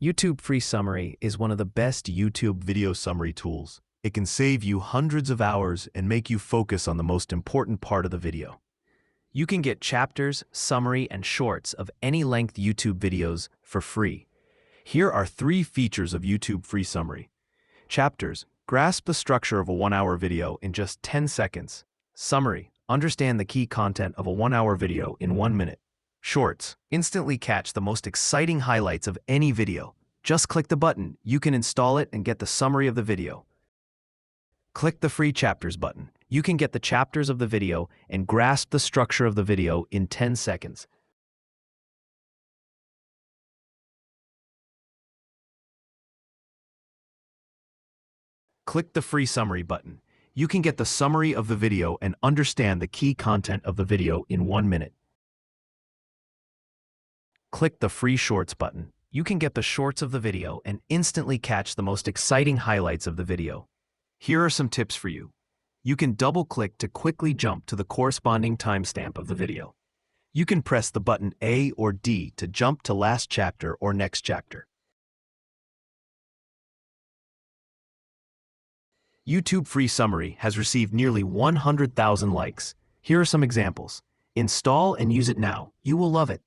YouTubeFreeSummary is one of the best YouTube video summary tools. It can save you hundreds of hours and make you focus on the most important part of the video. You can get chapters, summary, and shorts of any length YouTube videos for free. Here are 3 features of YouTubeFreeSummary. Chapters: grasp the structure of a 1-hour video in just 10 seconds. Summary: understand the key content of a 1-hour video in 1 minute. Shorts: instantly catch the most exciting highlights of any video. Just click the button, you can install it and get the summary of the video. Click the free chapters button. You can get the chapters of the video and grasp the structure of the video in 10 seconds. Click the free summary button. You can get the summary of the video and understand the key content of the video in 1 minute. Click the free shorts button. You can get the shorts of the video and instantly catch the most exciting highlights of the video. Here are some tips for you. You can double-click to quickly jump to the corresponding timestamp of the video. You can press the button A or D to jump to last chapter or next chapter. YouTubeFreeSummary has received nearly 100,000 likes. Here are some examples. Install and use it now. You will love it.